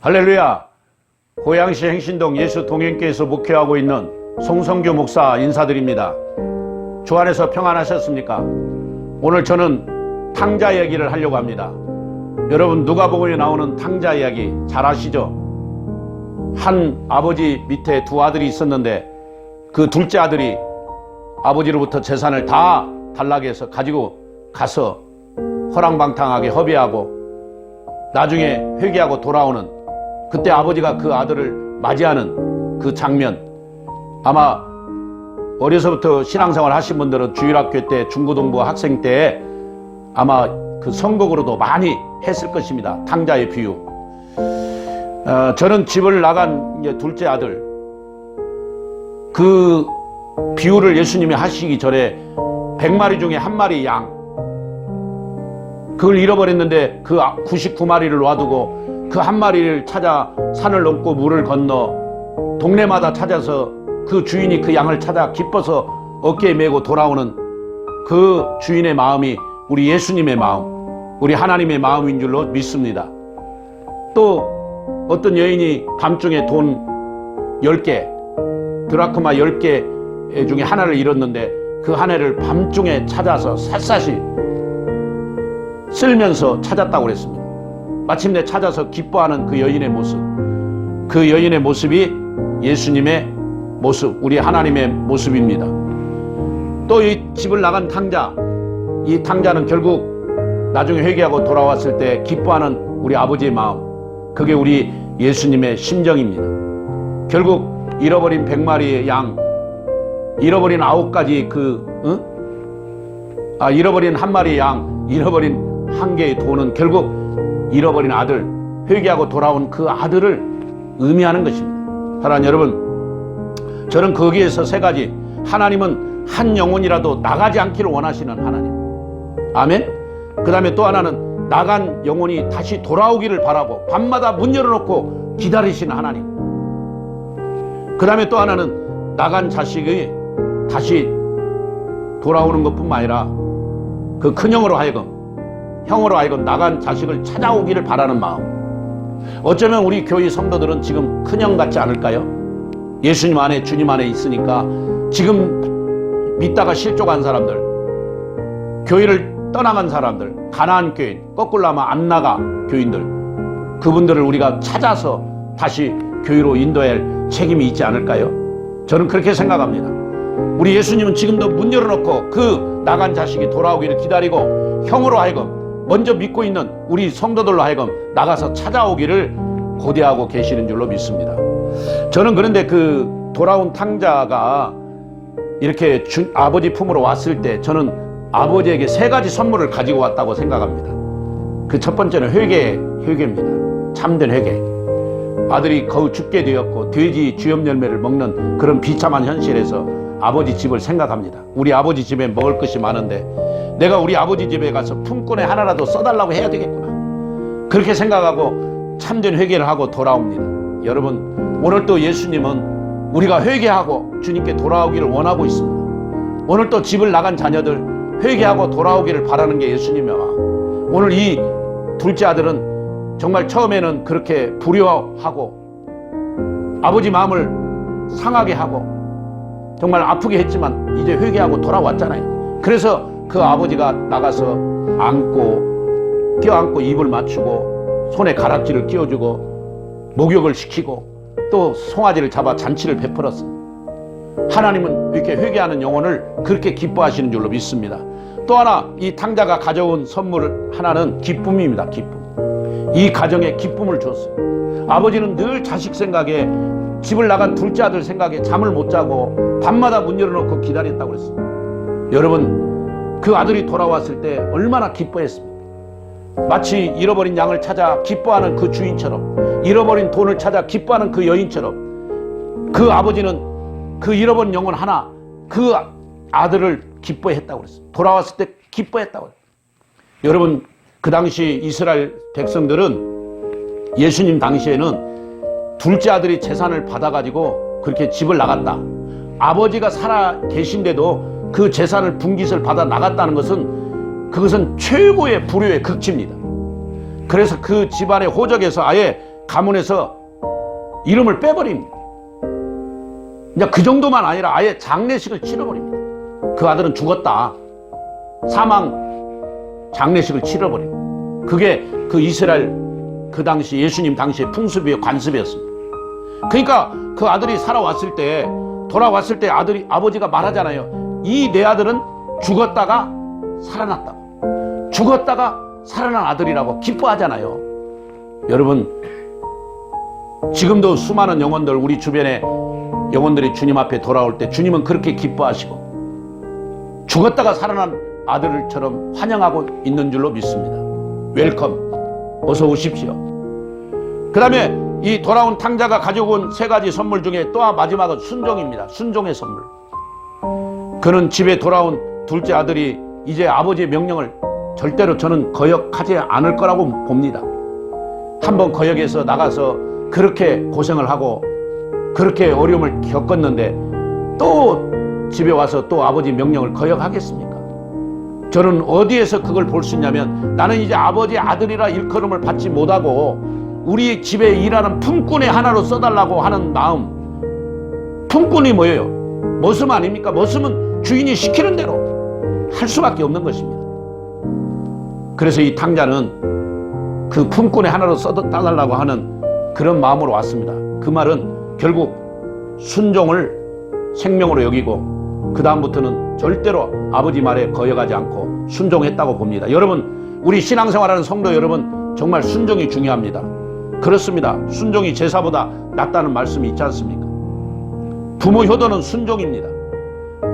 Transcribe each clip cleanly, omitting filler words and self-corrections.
할렐루야. 고양시 행신동 예수동행교회에서 목회하고 있는 송성규 목사 인사드립니다. 주 안에서 평안하셨습니까? 오늘 저는 탕자 이야기를 하려고 합니다. 여러분, 누가복음에 나오는 탕자 이야기 잘 아시죠? 한 아버지 밑에 두 아들이 있었는데 그 둘째 아들이 아버지로부터 재산을 다 달라고 해서 가지고 가서 허랑방탕하게 허비하고 나중에 회개하고 돌아오는, 그때 아버지가 그 아들을 맞이하는 그 장면, 아마 어려서부터 신앙생활 하신 분들은 주일학교 때, 중고등부 학생 때 아마 그 선곡으로도 많이 했을 것입니다. 탕자의 비유. 저는 집을 나간 이제 둘째 아들, 그 비유를 예수님이 하시기 전에 100마리 중에 한 마리 양, 그걸 잃어버렸는데 그 99마리를 놔두고 그 한 마리를 찾아 산을 넘고 물을 건너 동네마다 찾아서 그 주인이 그 양을 찾아 기뻐서 어깨에 메고 돌아오는 그 주인의 마음이 우리 예수님의 마음, 우리 하나님의 마음인 줄로 믿습니다. 또 어떤 여인이 밤중에 돈 10개, 드라크마 10개 중에 하나를 잃었는데 그 하나를 밤중에 찾아서 샅샅이 쓸면서 찾았다고 그랬습니다. 마침내 찾아서 기뻐하는 그 여인의 모습, 그 여인의 모습이 예수님의 모습, 우리 하나님의 모습입니다. 또 이 집을 나간 탕자, 이 탕자는 결국 나중에 회개하고 돌아왔을 때 기뻐하는 우리 아버지의 마음, 그게 우리 예수님의 심정입니다. 결국 잃어버린 100마리의 양, 잃어버린 9가지 잃어버린 한 마리의 양, 잃어버린 한 개의 돈은 결국 잃어버린 아들, 회개하고 돌아온 그 아들을 의미하는 것입니다. 사랑하는 여러분, 저는 거기에서 세 가지, 하나님은 한 영혼이라도 나가지 않기를 원하시는 하나님, 아멘. 그 다음에 또 하나는 나간 영혼이 다시 돌아오기를 바라고 밤마다 문 열어놓고 기다리시는 하나님. 그 다음에 또 하나는 나간 자식이 다시 돌아오는 것뿐만 아니라 그 큰형으로 하여금, 형으로 하여금 나간 자식을 찾아오기를 바라는 마음. 어쩌면 우리 교회 성도들은 지금 큰형 같지 않을까요? 예수님 안에, 주님 안에 있으니까 지금 믿다가 실족한 사람들, 교회를 떠나간 사람들, 가나안 교인, 거꾸로 하면 안 나가 교인들, 그분들을 우리가 찾아서 다시 교회로 인도해야 할 책임이 있지 않을까요? 저는 그렇게 생각합니다. 우리 예수님은 지금도 문 열어놓고 그 나간 자식이 돌아오기를 기다리고 형으로 하여금, 먼저 믿고 있는 우리 성도들로 하여금 나가서 찾아오기를 고대하고 계시는 줄로 믿습니다. 저는 그런데 그 돌아온 탕자가 이렇게 아버지 품으로 왔을 때 저는 아버지에게 세 가지 선물을 가지고 왔다고 생각합니다. 그 첫 번째는 회개입니다. 참된 회개. 아들이 거의 죽게 되었고 돼지 주엽 열매를 먹는 그런 비참한 현실에서 아버지 집을 생각합니다. 우리 아버지 집에 먹을 것이 많은데 내가 우리 아버지 집에 가서 품꾼에 하나라도 써달라고 해야 되겠구나, 그렇게 생각하고 참된 회개를 하고 돌아옵니다. 여러분, 오늘 또 예수님은 우리가 회개하고 주님께 돌아오기를 원하고 있습니다. 오늘 또 집을 나간 자녀들 회개하고 돌아오기를 바라는 게 예수님의 마음. 오늘 이 둘째 아들은 정말 처음에는 그렇게 불효하고 아버지 마음을 상하게 하고 정말 아프게 했지만 이제 회개하고 돌아왔잖아요. 그래서 그 아버지가 나가서 안고 껴안고 입을 맞추고 손에 가락지를 끼워주고 목욕을 시키고 또 송아지를 잡아 잔치를 베풀었어. 하나님은 이렇게 회개하는 영혼을 그렇게 기뻐하시는 줄로 믿습니다. 또 하나, 이 탕자가 가져온 선물 하나는 기쁨입니다. 기쁨. 이 가정에 기쁨을 줬어요. 아버지는 늘 자식 생각에, 집을 나간 둘째 아들 생각에 잠을 못 자고 밤마다 문 열어놓고 기다렸다고 그랬어요. 여러분, 그 아들이 돌아왔을 때 얼마나 기뻐했습니까? 마치 잃어버린 양을 찾아 기뻐하는 그 주인처럼, 잃어버린 돈을 찾아 기뻐하는 그 여인처럼, 그 아버지는 그 잃어버린 영혼 하나, 그 아들을 기뻐했다고 그랬어요. 돌아왔을 때 기뻐했다고 그랬어요. 여러분, 그 당시 이스라엘 백성들은 예수님 당시에는 둘째 아들이 재산을 받아가지고 그렇게 집을 나갔다, 아버지가 살아 계신데도 그 재산을 분깃을 받아 나갔다는 것은, 그것은 최고의 불효의 극치입니다. 그래서 그 집안의 호적에서 아예 가문에서 이름을 빼버립니다. 이제 그 정도만 아니라 아예 장례식을 치러버립니다. 그 아들은 죽었다. 사망 장례식을 치러버립니다. 그게 그 이스라엘 그 당시 예수님 당시의 풍습이요, 관습이었습니다. 그러니까 그 아들이 살아왔을 때, 돌아왔을 때 아버지가 말하잖아요. 이 내 아들은 죽었다가 살아났다고. 죽었다가 살아난 아들이라고 기뻐하잖아요. 여러분, 지금도 수많은 영혼들, 우리 주변에 영혼들이 주님 앞에 돌아올 때 주님은 그렇게 기뻐하시고 죽었다가 살아난 아들처럼 환영하고 있는 줄로 믿습니다. 웰컴, 어서 오십시오. 그 다음에 이 돌아온 탕자가 가져온 3가지 선물 중에 또 마지막은 순종입니다. 순종의 선물. 그는 집에 돌아온 둘째 아들이 이제 아버지의 명령을 절대로 저는 거역하지 않을 거라고 봅니다. 한번 거역해서 나가서 그렇게 고생을 하고 그렇게 어려움을 겪었는데 또 집에 와서 또 아버지 명령을 거역하겠습니까? 저는 어디에서 그걸 볼 수 있냐면, 나는 이제 아버지의 아들이라 일컬음을 받지 못하고 우리 집에 일하는 품꾼의 하나로 써달라고 하는 마음. 품꾼이 뭐예요? 머슴 아닙니까? 머슴은 주인이 시키는 대로 할 수밖에 없는 것입니다. 그래서 이 탕자는 그 품꾼의 하나로 써달라고 하는 그런 마음으로 왔습니다. 그 말은 결국 순종을 생명으로 여기고 그 다음부터는 절대로 아버지 말에 거역하지 않고 순종했다고 봅니다. 여러분, 우리 신앙생활하는 성도 여러분, 정말 순종이 중요합니다. 그렇습니다. 순종이 제사보다 낫다는 말씀이 있지 않습니까? 부모 효도는 순종입니다.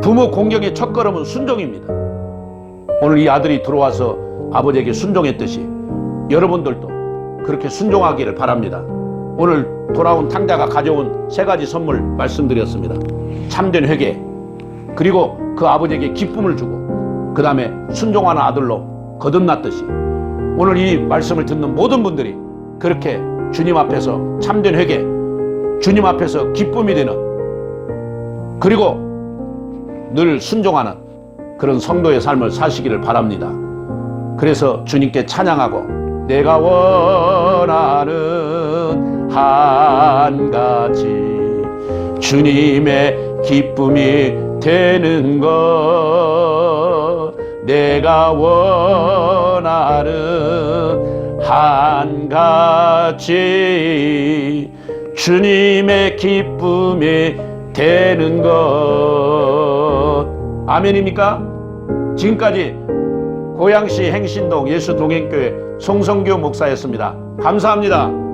부모 공경의 첫걸음은 순종입니다. 오늘 이 아들이 들어와서 아버지에게 순종했듯이 여러분들도 그렇게 순종하기를 바랍니다. 오늘 돌아온 탕자가 가져온 3가지 선물 말씀드렸습니다. 참된 회개, 그리고 그 아버지에게 기쁨을 주고 그 다음에 순종하는 아들로 거듭났듯이 오늘 이 말씀을 듣는 모든 분들이 그렇게 주님 앞에서 참된 회개, 주님 앞에서 기쁨이 되는, 그리고 늘 순종하는 그런 성도의 삶을 사시기를 바랍니다. 그래서 주님께 찬양하고, 내가 원하는 한 가지 주님의 기쁨이 되는 것, 내가 원하는 한 가지 주님의 기쁨이 되는 것. 아멘입니까? 지금까지 고양시 행신동 예수동행교회 송성교 목사였습니다. 감사합니다.